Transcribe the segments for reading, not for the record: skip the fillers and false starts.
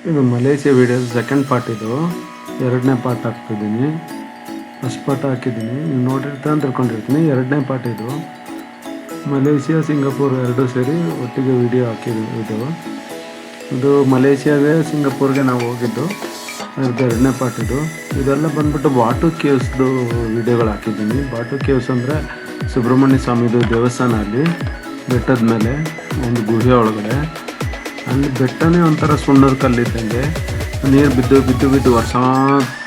ಇದು Malaysia videos second part. ಇದು ಎರಡನೇ ಪಾರ್ಟ್ ಹಾಕ್ತಿದ್ದೀನಿ. ಫಸ್ಟ್ ಪಾರ್ಟ್ ಹಾಕಿದ್ದೀನಿ, ನೀವು ನೋಡಿರ್ತಾ ಅಂತ ತಿಳ್ಕೊಂಡಿರ್ತೀನಿ. ಎರಡನೇ ಪಾರ್ಟ್ ಇದು. ಮಲೇಷಿಯಾ ಸಿಂಗಾಪುರ್ ಎರಡೂ ಸೇರಿ ಒಟ್ಟಿಗೆ ವಿಡಿಯೋ ಹಾಕಿದ್ದು ಇದು ಮಲೇಷಿಯಾಗೆ ಸಿಂಗಾಪುರ್ಗೆ ನಾವು ಹೋಗಿದ್ದು, ಅದ್ರದ್ದು ಎರಡನೇ ಪಾರ್ಟ್ ಇದು. ಇದೆಲ್ಲ ಬಂದ್ಬಿಟ್ಟು ಬಾಟು ಕೇವ್ಸ್ದು ವಿಡಿಯೋಗಳು ಹಾಕಿದ್ದೀನಿ. ಬಾಟು ಕೇವ್ಸ್ ಅಂದರೆ ಸುಬ್ರಹ್ಮಣ್ಯ ಸ್ವಾಮಿದು ದೇವಸ್ಥಾನ. ಅಲ್ಲಿ ಬೆಟ್ಟದ ಮೇಲೆ ಒಂದು ಗುಹೆ ಒಳಗಡೆ, ಅಲ್ಲಿ ಬೆಟ್ಟನೇ ಒಂಥರ ಸುಣ್ಣದ ಕಲ್ಲಿದ್ದಂಗೆ, ನೀರು ಬಿದ್ದು ಬಿದ್ದು ಬಿದ್ದು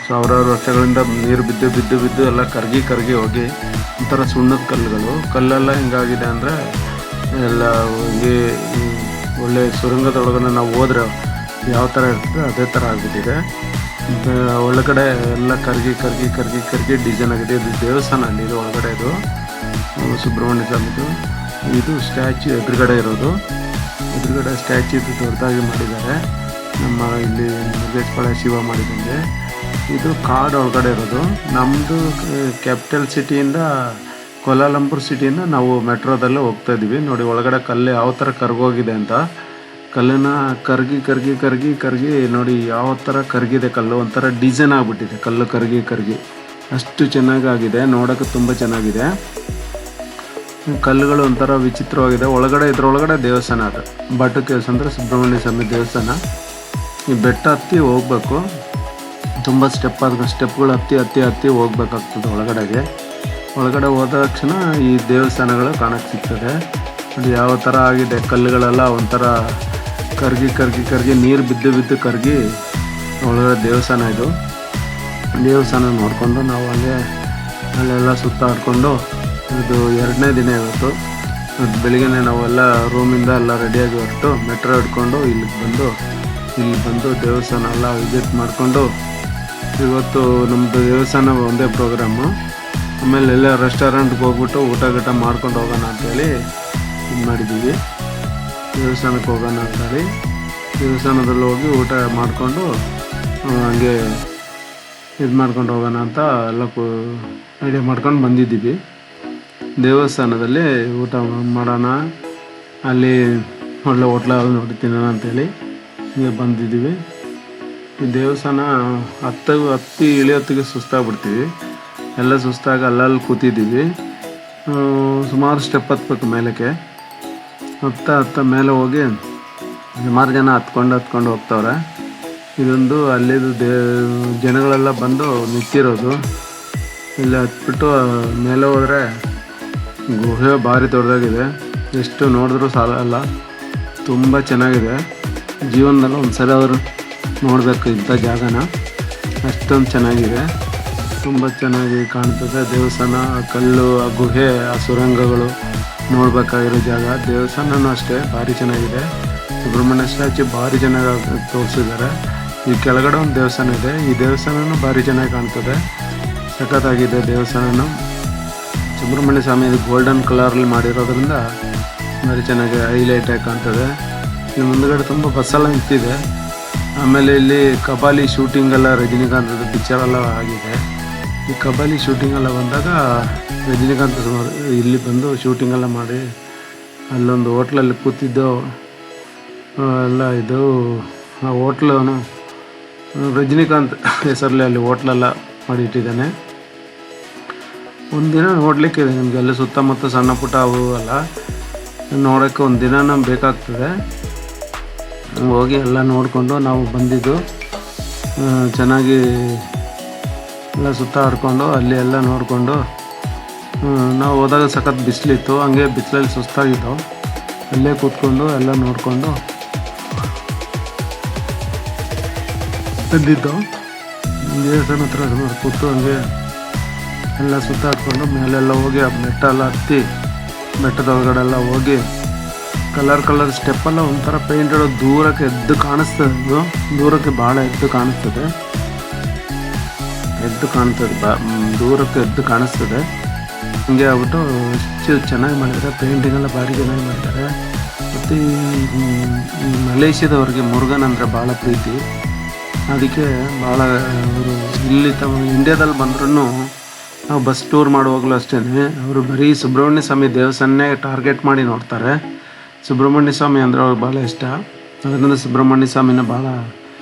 ಸಾವಿರಾರು ವರ್ಷಗಳಿಂದ ನೀರು ಬಿದ್ದು ಬಿದ್ದು ಬಿದ್ದು ಎಲ್ಲ ಕರಗಿ ಹೋಗಿ ಒಂಥರ ಸುಣ್ಣದ ಕಲ್ಲುಗಳು. ಕಲ್ಲೆಲ್ಲ ಹಿಂಗಾಗಿದೆ ಅಂದರೆ ಎಲ್ಲ ಹೋಗಿ ಒಳ್ಳೆ ಸುರಂಗದೊಳಗಡೆ ನಾವು ಹೋದ್ರೆ ಯಾವ ಥರ ಇರ್ತದೆ ಅದೇ ಥರ ಆಗಿಬಿಟ್ಟಿದೆ. ಒಳಗಡೆ ಎಲ್ಲ ಕರಗಿ ಡಿಸೈನ್ ಆಗಿದೆ. ಇದು ದೇವಸ್ಥಾನ ಅಲ್ಲಿ, ಇದು ಒಳಗಡೆ ಇದು ಸುಬ್ರಹ್ಮಣ್ಯ ಸ್ವಾಮಿದು. ಇದು ಸ್ಟ್ಯಾಚ್ಯೂ ಎದುರುಗಡೆ ಇರೋದು. ಎದುರುಗಡೆ ಸ್ಟ್ಯಾಚ್ಯೂ ಇದು ದೊಡ್ಡದಾಗಿ ಮಾಡಿದ್ದಾರೆ. ನಮ್ಮ ಇಲ್ಲಿ ಮುರುಗೇಶ್ವರ ಶಿವ ಮಾಡಿದಂಗೆ. ಇದು ಕಾಡು ಒಳಗಡೆ ಇರೋದು. ನಮ್ಮದು ಕ್ಯಾಪಿಟಲ್ ಸಿಟಿಯಿಂದ ಕೋಲಾಲಂಪುರ್ ಸಿಟಿಯಿಂದ ನಾವು ಮೆಟ್ರೋದಲ್ಲೇ ಹೋಗ್ತಾ ಇದ್ದೀವಿ. ನೋಡಿ ಒಳಗಡೆ ಕಲ್ಲು ಯಾವ ಥರ ಕರ್ಗೋಗಿದೆ ಅಂತ. ಕಲ್ಲನ್ನ ಕರಗಿ ನೋಡಿ ಯಾವ ಥರ ಕರಗಿದೆ ಕಲ್ಲು. ಒಂಥರ ಡಿಸೈನ್ ಆಗಿಬಿಟ್ಟಿದೆ ಕಲ್ಲು ಕರಗಿ ಅಷ್ಟು ಚೆನ್ನಾಗಾಗಿದೆ. ನೋಡೋಕ್ಕೆ ತುಂಬ ಚೆನ್ನಾಗಿದೆ. ಕಲ್ಲುಗಳು ಒಂಥರ ವಿಚಿತ್ರವಾಗಿದೆ. ಇದ್ರೊಳಗಡೆ ದೇವಸ್ಥಾನ. ಅದು ಬಾಟು ಕೇವ್ಸ್ ಅಂದರೆ ಸುಬ್ರಹ್ಮಣ್ಯ ಸ್ವಾಮಿ ದೇವಸ್ಥಾನ. ಈ ಬೆಟ್ಟ ಹತ್ತಿ ಹೋಗ್ಬೇಕು, ತುಂಬ ಸ್ಟೆಪ್ಗಳು ಹತ್ತಿ ಹೋಗ್ಬೇಕಾಗ್ತದೆ ಒಳಗಡೆ ಹೋದ ತಕ್ಷಣ ಈ ದೇವಸ್ಥಾನಗಳು ಕಾಣಕ್ಕೆ ಸಿಗ್ತದೆ. ಅದು ಯಾವ ಥರ ಆಗಿದೆ, ಕಲ್ಲುಗಳೆಲ್ಲ ಒಂಥರ ಕರಗಿ ನೀರು ಬಿದ್ದು ಕರಗಿ ಒಳಗಡೆ ದೇವಸ್ಥಾನ. ಇದು ದೇವಸ್ಥಾನ ನೋಡಿಕೊಂಡು ನಾವು ಅಲ್ಲೆಲ್ಲ ಸುತ್ತಾಡಿಕೊಂಡು, ಇದು ಎರಡನೇ ದಿನ ಇವತ್ತು. ಬೆಳಿಗ್ಗೆ ನಾವೆಲ್ಲ ರೂಮಿಂದ ಎಲ್ಲ ರೆಡಿಯಾಗಿ ಹೊರಟು ಮೆಟ್ರೋ ಹಿಡ್ಕೊಂಡು ಇಲ್ಲಿ ಬಂದು ದೇವಸ್ಥಾನ ಎಲ್ಲ ವಿಸಿಟ್ ಮಾಡಿಕೊಂಡು, ಇವತ್ತು ನಮ್ಮದು ದೇವಸ್ಥಾನ ಒಂದೇ ಪ್ರೋಗ್ರಾಮು. ಆಮೇಲೆ ಎಲ್ಲ ರೆಸ್ಟೋರೆಂಟ್ಗೆ ಹೋಗ್ಬಿಟ್ಟು ಊಟ ಮಾಡ್ಕೊಂಡು ಹೋಗೋಣ ಅಂತೇಳಿ ಇದು ಮಾಡಿದ್ದೀವಿ. ದೇವಸ್ಥಾನಕ್ಕೆ ಹೋಗೋಣ ಅಂತೇಳಿ ದೇವಸ್ಥಾನದಲ್ಲಿ ಹೋಗಿ ಊಟ ಮಾಡಿಕೊಂಡು ಹಂಗೆ ಇದು ಮಾಡ್ಕೊಂಡು ಹೋಗೋಣ ಅಂತ ಎಲ್ಲ ಐಡಿಯಾ ಮಾಡ್ಕೊಂಡು ಬಂದಿದ್ದೀವಿ. ದೇವಸ್ಥಾನದಲ್ಲಿ ಊಟ ಮಾಡೋಣ, ಅಲ್ಲಿ ಒಳ್ಳೆ ಹೋಟ್ಲಲ್ಲಿ ನೋಡಿ ತಿನ್ನೋಣ ಅಂತೇಳಿ ಹೀಗೆ ಬಂದಿದ್ದೀವಿ. ಈ ದೇವಸ್ಥಾನ ಹತ್ತಿ ಇಳಿಯೋತ್ತಿಗೆ ಸುಸ್ತಾಗ್ಬಿಡ್ತೀವಿ. ಎಲ್ಲ ಸುಸ್ತಾಗಿ ಅಲ್ಲಲ್ಲಿ ಕೂತಿದ್ದೀವಿ. ಸುಮಾರು ಸ್ಟೆಪ್ ಹತ್ಬೇಕು ಮೇಲಕ್ಕೆ. ಹತ್ತ ಮೇಲೆ ಹೋಗಿ ಸುಮಾರು ಜನ ಹತ್ಕೊಂಡು ಹೋಗ್ತವ್ರೆ. ಇದೊಂದು ಅಲ್ಲಿದು ಜನಗಳೆಲ್ಲ ಬಂದು ನಿಂತಿರೋದು. ಇಲ್ಲಿ ಹತ್ಬಿಟ್ಟು ಮೇಲೆ ಹೋದರೆ ಗುಹೆ ಭಾರಿ ದೊಡ್ಡದಾಗಿದೆ. ಎಷ್ಟು ನೋಡಿದ್ರೂ ಸಾಲಲ್ಲ, ತುಂಬ ಚೆನ್ನಾಗಿದೆ. ಜೀವನದಲ್ಲಿ ಒಂದು ಸಲ ಅವರು ನೋಡಬೇಕು ಇಂಥ ಜಾಗನ. ಅಷ್ಟೊಂದು ಚೆನ್ನಾಗಿದೆ, ತುಂಬ ಚೆನ್ನಾಗಿ ಕಾಣ್ತದೆ ದೇವಸ್ಥಾನ. ಆ ಕಲ್ಲು, ಆ ಗುಹೆ, ಆ ಸುರಂಗಗಳು ನೋಡಬೇಕಾಗಿರೋ ಜಾಗ. ದೇವಸ್ಥಾನನೂ ಅಷ್ಟೇ ಭಾರಿ ಚೆನ್ನಾಗಿದೆ. ಸುಬ್ರಹ್ಮಣ್ಯ ಸ್ಟ್ಯಾಚ್ಯೂ ಭಾರಿ ಚೆನ್ನಾಗಿ ತೋರಿಸಿದ್ದಾರೆ. ಈ ಕೆಳಗಡೆ ಒಂದು ದೇವಸ್ಥಾನ ಇದೆ. ಈ ದೇವಸ್ಥಾನನೂ ಭಾರಿ ಚೆನ್ನಾಗಿ ಕಾಣ್ತದೆ, ಸಖತ್ತಾಗಿದೆ ದೇವಸ್ಥಾನನೂ. ಸುಬ್ರಹ್ಮಣ್ಯ ಸ್ವಾಮಿ ಇದು ಗೋಲ್ಡನ್ ಕಲರಲ್ಲಿ ಮಾಡಿರೋದ್ರಿಂದ ಭಾರಿ ಚೆನ್ನಾಗಿ ಹೈಲೈಟಾಗಿ ಕಾಣ್ತದೆ. ಇಲ್ಲಿ ಮುಂದುಗಡೆ ತುಂಬ ಬಸ್ಸೆಲ್ಲ ನಿಂತಿದೆ. ಆಮೇಲೆ ಇಲ್ಲಿ ಕಬಾಲಿ ಶೂಟಿಂಗೆಲ್ಲ ರಜನಿಕಾಂತದ ಪಿಕ್ಚರೆಲ್ಲ ಆಗಿದೆ. ಈ ಕಬಾಲಿ ಶೂಟಿಂಗೆಲ್ಲ ಬಂದಾಗ ರಜನಿಕಾಂತ್ ಇಲ್ಲಿ ಬಂದು ಶೂಟಿಂಗೆಲ್ಲ ಮಾಡಿ ಅಲ್ಲೊಂದು ಹೋಟ್ಲಲ್ಲಿ ಕೂತಿದ್ದು ಎಲ್ಲ. ಇದು ಆ ಹೋಟ್ಲನು ರಜನಿಕಾಂತ್ ಹೆಸರಲ್ಲಿ ಅಲ್ಲಿ ಹೋಟ್ಲೆಲ್ಲ ಮಾಡಿಟ್ಟಿದ್ದಾನೆ. ಒಂದಿನ ನೋಡಲಿಕ್ಕೆ ನಿಮಗೆ ಅಲ್ಲಿ ಸುತ್ತಮುತ್ತ ಸಣ್ಣ ಪುಟ್ಟ ಅವು ಎಲ್ಲ ನೋಡೋಕ್ಕೆ ಒಂದಿನ ನಮ್ಗೆ ಬೇಕಾಗ್ತದೆ. ಹೋಗಿ ಎಲ್ಲ ನೋಡಿಕೊಂಡು ನಾವು ಬಂದಿದ್ದು ಚೆನ್ನಾಗಿ ಎಲ್ಲ ಸುತ್ತಾಡಿಕೊಂಡು ಅಲ್ಲಿ ಎಲ್ಲ ನೋಡಿಕೊಂಡು ನಾವು ಹೋದಾಗ ಸಖತ್ ಬಿಸಿಲಿತ್ತು. ಹಂಗೆ ಬಿಸಿಲಲ್ಲಿ ಸುಸ್ತಾಗಿತ್ತು. ಅಲ್ಲೇ ಕೂತ್ಕೊಂಡು ಎಲ್ಲ ನೋಡಿಕೊಂಡು ಬಂದಿದ್ದು. ದೇವಸ್ಥಾನ ಹತ್ರ ಕೂತು ಹಂಗೆ ಎಲ್ಲ ಸುತ್ತಾಡ್ಕೊಂಡು ಮೇಲೆಲ್ಲ ಹೋಗಿ ಆ ಬೆಟ್ಟ ಎಲ್ಲ ಹತ್ತಿ ಬೆಟ್ಟದ ಒಳಗಡೆಲ್ಲ ಹೋಗಿ ಕಲರ್ ಸ್ಟೆಪ್ಪೆಲ್ಲ ಒಂಥರ ಪೇಂಟ್ ಇಡೋ ದೂರಕ್ಕೆ ಎದ್ದು ಕಾಣಿಸ್ತದೆ. ಇದು ದೂರಕ್ಕೆ ಭಾಳ ಎದ್ದು ಕಾಣಿಸ್ತದೆ, ದೂರಕ್ಕೆ ಎದ್ದು ಕಾಣಿಸ್ತದೆ. ಹಂಗೆ ಆಗ್ಬಿಟ್ಟು ಎಷ್ಟು ಚೆನ್ನಾಗಿ ಮಾಡಿದ್ದಾರೆ. ಪೇಂಟಿಂಗ್ ಎಲ್ಲ ಭಾರಿ ಚೆನ್ನಾಗಿ ಮಾಡಿದ್ದಾರೆ. ಮತ್ತು ಈ ಮಲೇಷ್ಯಾದವ್ರಿಗೆ ಮುರುಗನ್ ಅಂದರೆ ಭಾಳ ಪ್ರೀತಿ. ಅದಕ್ಕೆ ಭಾಳ ಅವರು ಇಲ್ಲಿ ಇಂಡಿಯಾದಲ್ಲಿ ಬಂದ್ರೂ ನಾವು ಬಸ್ ಟೂರ್ ಮಾಡುವಾಗಲೂ ಅಷ್ಟೇ ಅವರು ಬರೀ ಸುಬ್ರಹ್ಮಣ್ಯ ಸ್ವಾಮಿ ದೇವಸ್ಥಾನನೇ ಟಾರ್ಗೆಟ್ ಮಾಡಿ ನೋಡ್ತಾರೆ. ಸುಬ್ರಹ್ಮಣ್ಯ ಸ್ವಾಮಿ ಅಂದರೆ ಅವ್ರಿಗೆ ಭಾಳ ಇಷ್ಟ. ಅದರಿಂದ ಸುಬ್ರಹ್ಮಣ್ಯ ಸ್ವಾಮಿನ ಭಾಳ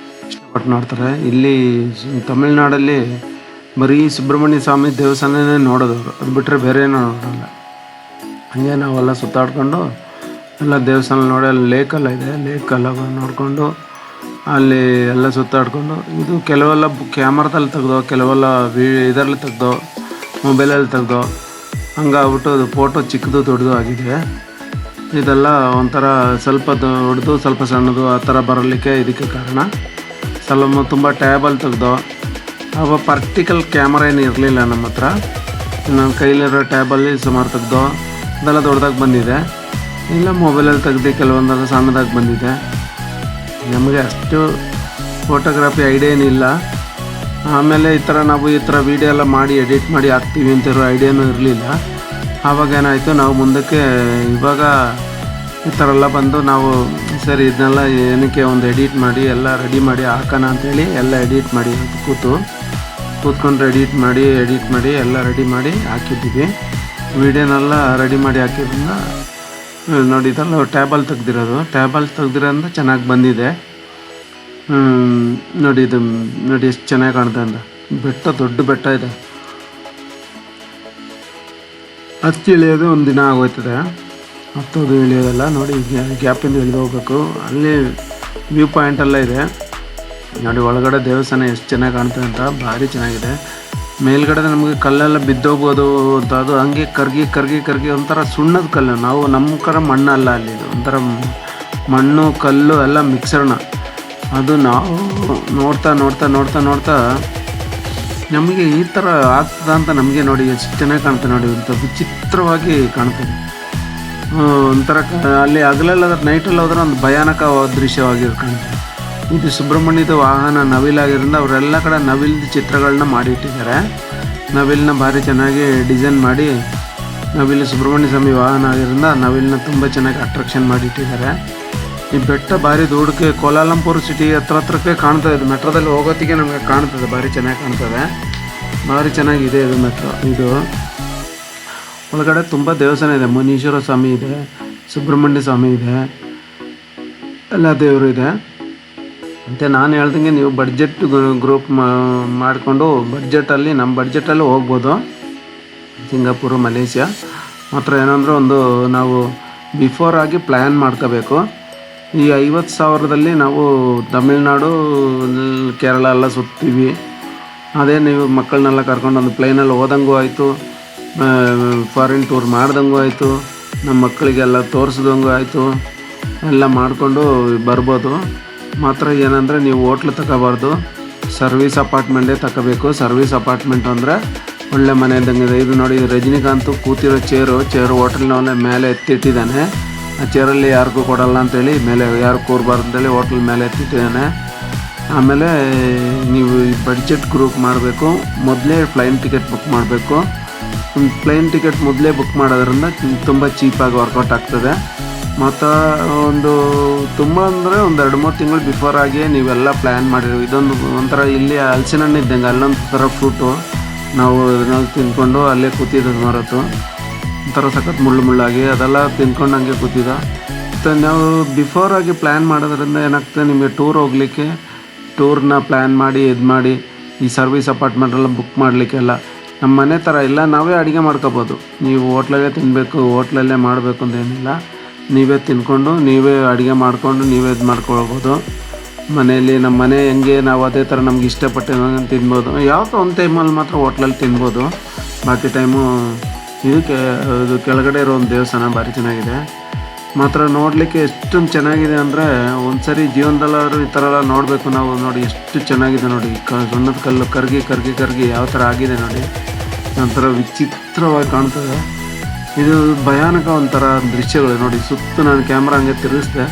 ಒಟ್ಟು ನೋಡ್ತಾರೆ. ಇಲ್ಲಿ ತಮಿಳ್ನಾಡಲ್ಲಿ ಬರೀ ಸುಬ್ರಹ್ಮಣ್ಯ ಸ್ವಾಮಿ ದೇವಸ್ಥಾನನೇ ನೋಡೋದು ಅವರು, ಅದು ಬಿಟ್ಟರೆ ಬೇರೆ ಏನೂ ನೋಡೋಲ್ಲ. ಹಾಗೆ ನಾವೆಲ್ಲ ಸುತ್ತಾಡ್ಕೊಂಡು ಎಲ್ಲ ದೇವಸ್ಥಾನ ನೋಡಿ, ಅಲ್ಲಿ ಲೇಕೆಲ್ಲ ಇದೆ, ಲೇಕೆಲ್ಲ ನೋಡಿಕೊಂಡು ಅಲ್ಲಿ ಎಲ್ಲ ಸುತ್ತಾಡಿಕೊಂಡು, ಇದು ಕೆಲವೆಲ್ಲ ಕ್ಯಾಮ್ರಾದಲ್ಲಿ ತೆಗ್ದೋ, ಕೆಲವೆಲ್ಲ ಇದರಲ್ಲಿ ತೆಗ್ದೋ, ಮೊಬೈಲಲ್ಲಿ ತೆಗ್ದೋ, ಹಂಗಾಗ್ಬಿಟ್ಟು ಅದು ಫೋಟೋ ಚಿಕ್ಕದು ದೊಡ್ಡದು ಆಗಿದೆ. ಇದೆಲ್ಲ ಒಂಥರ ಸ್ವಲ್ಪ ದೊಡ್ಡದು ಸ್ವಲ್ಪ ಸಣ್ಣದು ಆ ಥರ ಬರಲಿಕ್ಕೆ ಇದಕ್ಕೆ ಕಾರಣ. ತುಂಬ ಟ್ಯಾಬಲ್ಲಿ ತೆಗ್ದೋ, ಅವಾಗ ಪ್ರಾಕ್ಟಿಕಲ್ ಕ್ಯಾಮ್ರಾ ಏನು ಇರಲಿಲ್ಲ ನಮ್ಮ ಹತ್ರ. ನನ್ನ ಕೈಲಿರೋ ಟ್ಯಾಬಲ್ಲಿ ಸುಮಾರು ತೆಗ್ದೋ, ಅದೆಲ್ಲ ದೊಡ್ಡದಾಗಿ ಬಂದಿದೆ. ಇಲ್ಲ ಮೊಬೈಲಲ್ಲಿ ತೆಗ್ದು ಕೆಲವೊಂದೆಲ್ಲ ಸಣ್ಣದಾಗಿ ಬಂದಿದೆ. ನಮಗೆ ಅಷ್ಟು ಫೋಟೋಗ್ರಫಿ ಐಡಿಯಾ ಏನಿಲ್ಲ. ಆಮೇಲೆ ಈ ಥರ ವೀಡಿಯೋ ಎಲ್ಲ ಮಾಡಿ ಎಡಿಟ್ ಮಾಡಿ ಹಾಕ್ತೀವಿ ಅಂತಿರೋ ಐಡಿಯಾನೂ ಇರಲಿಲ್ಲ. ಆವಾಗ ಏನಾಯಿತು, ನಾವು ಮುಂದಕ್ಕೆ ಇವಾಗ ಈ ಥರ ಎಲ್ಲ ಬಂದು ನಾವು ಸರಿ ಇದನ್ನೆಲ್ಲ ಏನಕ್ಕೆ ಒಂದು ಎಡಿಟ್ ಮಾಡಿ ಎಲ್ಲ ರೆಡಿ ಮಾಡಿ ಹಾಕೋಣ ಅಂಥೇಳಿ ಎಲ್ಲ ಎಡಿಟ್ ಮಾಡಿ ಕೂತ್ಕೊಂಡು ಎಡಿಟ್ ಮಾಡಿ ಎಲ್ಲ ರೆಡಿ ಮಾಡಿ ಹಾಕಿದ್ದೀವಿ. ವೀಡಿಯೋನೆಲ್ಲ ರೆಡಿ ಮಾಡಿ ಹಾಕಿದ್ರಿಂದ ನೋಡಿ, ಇದೆಲ್ಲ ಟ್ಯಾಬಲ್ಲಿ ತೆಗ್ದಿರೋದ್ರಿಂದ ಚೆನ್ನಾಗಿ ಬಂದಿದೆ. ನೋಡಿ ಇದು ನೋಡಿ ಎಷ್ಟು ಚೆನ್ನಾಗಿ ಕಾಣ್ತದೆ ಅಂತ. ಬೆಟ್ಟ ದೊಡ್ಡ ಬೆಟ್ಟ ಇದೆ, ಹತ್ತಿ ಇಳಿಯೋದು ಒಂದು ದಿನ ಆಗೋಯ್ತದೆ. ಹತ್ತೋದು ಇಳಿಯೋದೆಲ್ಲ ನೋಡಿ, ಗ್ಯಾಪಿಂದ ಇಳಿದು ಹೋಗ್ಬೇಕು. ಅಲ್ಲಿ ವ್ಯೂ ಪಾಯಿಂಟೆಲ್ಲ ಇದೆ ನೋಡಿ. ಒಳಗಡೆ ದೇವಸ್ಥಾನ ಎಷ್ಟು ಚೆನ್ನಾಗಿ ಕಾಣ್ತದೆ ಅಂತ, ಭಾರಿ ಚೆನ್ನಾಗಿದೆ. ಮೇಲ್ಗಡೆ ನಮಗೆ ಕಲ್ಲೆಲ್ಲ ಬಿದ್ದೋಗ್ಬೋದು ಅಂತ, ಅದು ಹಂಗೆ ಕರ್ಗಿ ಒಂಥರ ಸುಣ್ಣದ ಕಲ್ಲು. ನಾವು ನಮ್ಮ ಕಡೆ ಮಣ್ಣಲ್ಲ, ಅಲ್ಲಿ ಒಂಥರ ಮಣ್ಣು ಕಲ್ಲು ಎಲ್ಲ ಮಿಕ್ಸರ್ನ. ಅದು ನಾವು ನೋಡ್ತಾ ನಮಗೆ ಈ ಥರ ಆಗ್ತದ ಅಂತ ನಮಗೆ ನೋಡಿ ಎಷ್ಟು ಚೆನ್ನಾಗಿ ಕಾಣ್ತದೆ ನೋಡಿ. ಒಂಥರ ವಿಚಿತ್ರವಾಗಿ ಕಾಣ್ತದೆ. ಒಂಥರ ಅಲ್ಲಿ ಹಗಲೆಲ್ಲ ನೈಟಲ್ಲಿ ಹೋದ್ರೆ ಒಂದು ಭಯಾನಕ ದೃಶ್ಯವಾಗಿ ಕಾಣ್ತದೆ. ಇದು ಸುಬ್ರಹ್ಮಣ್ಯದ ವಾಹನ ನವಿಲಾಗಿರೋದ್ರಿಂದ ಅವರೆಲ್ಲ ಕಡೆ ನವಿಲ್ದ ಚಿತ್ರಗಳನ್ನ ಮಾಡಿಟ್ಟಿದ್ದಾರೆ. ನವಿಲನ್ನ ಭಾರಿ ಚೆನ್ನಾಗಿ ಡಿಸೈನ್ ಮಾಡಿ, ನವಿಲು ಸುಬ್ರಹ್ಮಣ್ಯ ಸ್ವಾಮಿ ವಾಹನ ಆಗಿರೋದ್ರಿಂದ ನವಿಲನ್ನ ತುಂಬ ಚೆನ್ನಾಗಿ ಅಟ್ರಾಕ್ಷನ್ ಮಾಡಿಟ್ಟಿದ್ದಾರೆ. ಈ ಬೆಟ್ಟ ಭಾರಿ ದೂಡಕ್ಕೆ ಕೋಲಾಲಂಪುರ್ ಸಿಟಿ ಹತ್ರಕ್ಕೆ ಕಾಣ್ತದೆ. ಇದು ಮೆಟ್ರೋದಲ್ಲಿ ಹೋಗೋತ್ತಿಗೆ ನಮಗೆ ಕಾಣ್ತದೆ, ಭಾರಿ ಚೆನ್ನಾಗಿ ಕಾಣ್ತದೆ, ಭಾರಿ ಚೆನ್ನಾಗಿದೆ ಇದು ಮೆಟ್ರೋ. ಇದು ಒಳಗಡೆ ತುಂಬ ದೇವಸ್ಥಾನ ಇದೆ. ಮುನೀಶ್ವರ ಸ್ವಾಮಿ ಇದೆ, ಸುಬ್ರಹ್ಮಣ್ಯ ಸ್ವಾಮಿ ಇದೆ, ಎಲ್ಲ ದೇವರು ಇದೆ. ಮತ್ತು ನಾನು ಹೇಳ್ದಂಗೆ ನೀವು ಬಡ್ಜೆಟ್ ಗ್ರೂಪ್ ಮಾಡಿಕೊಂಡು ನಮ್ಮ ಬಡ್ಜೆಟಲ್ಲಿ ಹೋಗ್ಬೋದು. ಸಿಂಗಾಪುರು, ಮಲೇಷ್ಯಾ ಮಾತ್ರ ಏನಂದ್ರೆ ಒಂದು ನಾವು ಬಿಫೋರ್ ಆಗಿ ಪ್ಲ್ಯಾನ್ ಮಾಡ್ಕೋಬೇಕು. ಈ 50,000ದಲ್ಲಿ ನಾವು ತಮಿಳ್ನಾಡು, ಕೇರಳ ಎಲ್ಲ ಸುತ್ತೀವಿ. ಅದೇ ನೀವು ಮಕ್ಕಳನ್ನೆಲ್ಲ ಕರ್ಕೊಂಡು ಒಂದು ಪ್ಲೇನಲ್ಲಿ ಹೋದಂಗೂ ಆಯಿತು, ಫಾರಿನ್ ಟೂರ್ ಮಾಡ್ದಂಗೂ ಆಯಿತು, ನಮ್ಮ ಮಕ್ಕಳಿಗೆಲ್ಲ ತೋರಿಸ್ದಂಗೂ ಆಯಿತು, ಎಲ್ಲ ಮಾಡಿಕೊಂಡು ಬರ್ಬೋದು. ಮಾತ್ರ ಏನಂದರೆ ನೀವು ಹೋಟ್ಲು ತಗೋಬಾರ್ದು, ಸರ್ವಿಸ್ ಅಪಾರ್ಟ್ಮೆಂಟೇ ತಗೋಬೇಕು. ಸರ್ವಿಸ್ ಅಪಾರ್ಟ್ಮೆಂಟ್ ಅಂದರೆ ಒಳ್ಳೆ ಮನೆ ಇದ್ದಂಗಿದೆ. ಇದು ನೋಡಿ, ರಜನಿಕಾಂತ್ ಕೂತಿರೋ ಚೇರು ಹೋಟೆಲ್ನವನ್ನೇ ಮೇಲೆ ಎತ್ತಿಟ್ಟಿದ್ದಾನೆ. ಆ ಚೇರಲ್ಲಿ ಯಾರಿಗೂ ಕೊಡಲ್ಲ ಅಂತೇಳಿ ಮೇಲೆ ಯಾರು ಕೂರಬಾರ್ದು ಅಂತೇಳಿ ಹೋಟ್ಲ್ ಮೇಲೆ ಎತ್ತಿಟ್ಟಿದ್ದಾನೆ. ಆಮೇಲೆ ನೀವು ಬಡ್ಜೆಟ್ ಗ್ರೂಪ್ ಮಾಡಬೇಕು, ಮೊದಲೇ ಫ್ಲೈನ್ ಟಿಕೆಟ್ ಬುಕ್ ಮಾಡಬೇಕು. ಪ್ಲೇನ್ ಟಿಕೆಟ್ ಮೊದಲೇ ಬುಕ್ ಮಾಡೋದ್ರಿಂದ ತುಂಬ ಚೀಪಾಗಿ ವರ್ಕೌಟ್ ಆಗ್ತದೆ. ಮತ್ತು ತುಂಬ ಅಂದರೆ ಒಂದು 2-3 ತಿಂಗಳು ಬಿಫೋರ್ ಆಗಿ ನೀವೆಲ್ಲ ಪ್ಲ್ಯಾನ್ ಮಾಡಿರಿ. ಇದೊಂದು ಒಂಥರ ಇಲ್ಲಿ ಹಲಸಿನ ಹಣ್ಣು ಇದ್ದಂಗೆ, ಅಲ್ಲೊಂದು ಥರ ಫ್ರೂಟು ನಾವು ಅದನ್ನೆಲ್ಲ ತಿಂದ್ಕೊಂಡು ಅಲ್ಲೇ ಕೂತಿದ್ದು ಮಾರತ್ತು, ಒಂಥರ ಸಖತ್ ಮುಳ್ಳಾಗಿ ಅದೆಲ್ಲ ತಿಂದ್ಕೊಂಡು ಹಂಗೆ ಕೂತಿದ್ದ. ಮತ್ತು ನಾವು ಬಿಫೋರ್ ಆಗಿ ಪ್ಲ್ಯಾನ್ ಮಾಡೋದ್ರಿಂದ ಏನಾಗ್ತದೆ, ನಿಮಗೆ ಟೂರ್ ಹೋಗ್ಲಿಕ್ಕೆ ಟೂರ್ನ ಪ್ಲ್ಯಾನ್ ಮಾಡಿ ಈ ಸರ್ವಿಸ್ ಅಪಾರ್ಟ್ಮೆಂಟೆಲ್ಲ ಬುಕ್ ಮಾಡಲಿಕ್ಕೆಲ್ಲ ನಮ್ಮ ಮನೆ ಥರ ಇಲ್ಲ, ನಾವೇ ಅಡುಗೆ ಮಾಡ್ಕೋಬೋದು. ನೀವು ಹೋಟ್ಲಲ್ಲೇ ತಿನ್ನಬೇಕು, ಹೋಟ್ಲಲ್ಲೇ ಮಾಡಬೇಕು ಅಂತೇನಿಲ್ಲ, ನೀವೇ ತಿನ್ಕೊಂಡು ನೀವೇ ಅಡುಗೆ ಮಾಡಿಕೊಂಡು ನೀವೇ ಇದು ಮಾಡ್ಕೊಳ್ಬೋದು. ಮನೆಯಲ್ಲಿ ನಮ್ಮ ಮನೆ ಹೆಂಗೆ ನಾವು ಅದೇ ಥರ ನಮ್ಗೆ ಇಷ್ಟಪಟ್ಟಿರೋ ತಿನ್ಬೋದು. ಯಾವತ್ತೋ ಒಂದು ಟೈಮಲ್ಲಿ ಮಾತ್ರ ಹೋಟ್ಲಲ್ಲಿ ತಿನ್ಬೋದು, ಬಾಕಿ ಟೈಮು ಇದು ಕೆಳಗಡೆ ಇರೋ ಒಂದು ದೇವಸ್ಥಾನ ಭಾರಿ ಚೆನ್ನಾಗಿದೆ. ಮಾತ್ರ ನೋಡಲಿಕ್ಕೆ ಎಷ್ಟೊಂದು ಚೆನ್ನಾಗಿದೆ ಅಂದರೆ ಒಂದು ಸರಿ ಜೀವನದಲ್ಲಾದ್ರೂ ಈ ಥರ ಎಲ್ಲ ನೋಡಬೇಕು ನಾವು. ನೋಡಿ ಎಷ್ಟು ಚೆನ್ನಾಗಿದೆ ನೋಡಿ, ಸುಣ್ಣದ ಕಲ್ಲು ಕರ್ಗಿ ಯಾವ ಥರ ಆಗಿದೆ ನೋಡಿ, ಒಂಥರ ವಿಚಿತ್ರವಾಗಿ ಕಾಣ್ತದೆ. ಇದು ಭಯಾನಕ ಒಂಥರ ದೃಶ್ಯಗಳು ನೋಡಿ. ಸುತ್ತ ನಾನು ಕ್ಯಾಮ್ರಾ ಹಂಗೆ ತಿರುಗಿಸ್ದೆ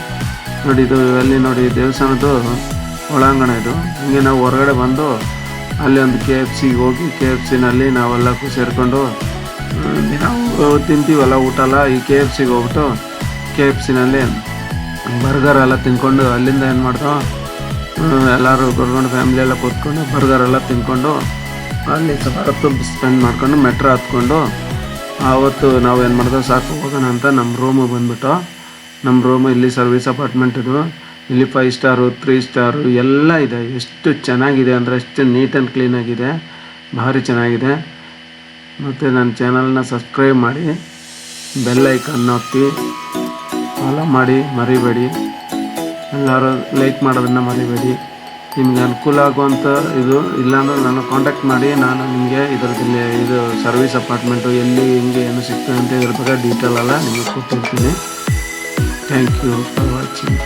ನೋಡಿ. ಇದು ಅಲ್ಲಿ ನೋಡಿ ದೇವಸ್ಥಾನದ್ದು ಒಳಾಂಗಣ ಇದು. ಹೀಗೆ ನಾವು ಹೊರಗಡೆ ಬಂದು ಅಲ್ಲಿ ಒಂದು KFC ಹೋಗಿ KFCನಲ್ಲಿ ನಾವೆಲ್ಲ ಸೇರಿಕೊಂಡು ನಾವು ತಿಂತೀವಲ್ಲ ಊಟ ಎಲ್ಲ, ಈ KFCಗೆ ಹೋಗ್ಬಿಟ್ಟು KFCನಲ್ಲಿ ಬರ್ಗರ್ ಎಲ್ಲ ತಿಂದ್ಕೊಂಡು ಅಲ್ಲಿಂದ ಏನು ಮಾಡ್ದೋ ಎಲ್ಲರೂ ಕರ್ಕೊಂಡು ಫ್ಯಾಮಿಲಿ ಎಲ್ಲ ಕೂತ್ಕೊಂಡು ಬರ್ಗರ್ ಎಲ್ಲ ತಿಂದ್ಕೊಂಡು ಅಲ್ಲಿ ಸ್ವಲ್ಪ ಹೊತ್ತು ಸ್ಪೆಂಡ್ ಮಾಡ್ಕೊಂಡು ಮೆಟ್ರೋ ಹತ್ಕೊಂಡು ಆವತ್ತು ನಾವು ಏನು ಮಾಡಿದೋ ಸಾಕು ಹೋಗೋಣ ಅಂತ ನಮ್ಮ ರೂಮಿಗೆ ಬಂದುಬಿಟ್ಟು. ನಮ್ಮ ರೂಮು ಇಲ್ಲಿ ಸರ್ವಿಸ್ ಅಪಾರ್ಟ್ಮೆಂಟ್ ಇದು. ಇಲ್ಲಿ 5 ಸ್ಟಾರು 3 ಸ್ಟಾರು ಎಲ್ಲ ಇದೆ. ಎಷ್ಟು ಚೆನ್ನಾಗಿದೆ ಅಂದರೆ ಅಷ್ಟು ನೀಟ್ ಆ್ಯಂಡ್ ಕ್ಲೀನಾಗಿದೆ, ಭಾರಿ ಚೆನ್ನಾಗಿದೆ. ಮತ್ತು ನನ್ನ ಚಾನಲ್ನ ಸಬ್ಸ್ಕ್ರೈಬ್ ಮಾಡಿ, ಬೆಲ್ ಐಕನ್ ಒತ್ತಿ, ಫಾಲೋ ಮಾಡಿ ಮರಿಬೇಡಿ. ಎಲ್ಲರೂ ಲೈಕ್ ಮಾಡೋದನ್ನು ಮರಿಬೇಡಿ. ನಿಮಗೆ ಅನುಕೂಲ ಆಗುವಂಥ ಇದು ಇಲ್ಲಾಂದ್ರೆ ನಾನು ಕಾಂಟ್ಯಾಕ್ಟ್ ಮಾಡಿ, ನಾನು ನಿಮಗೆ ಇದರದಲ್ಲಿ ಇದು ಸರ್ವಿಸ್ ಅಪಾರ್ಟ್ಮೆಂಟು ಎಲ್ಲಿ ಹೆಂಗೆ ಏನು ಸಿಗ್ತದೆ ಅಂತ ಇದ್ರ ಬಗ್ಗೆ ಡೀಟೇಲ್ ಎಲ್ಲ ನಿಮಗೆ ಕೊಟ್ಟಿರ್ತೀನಿ. Thank you for watching.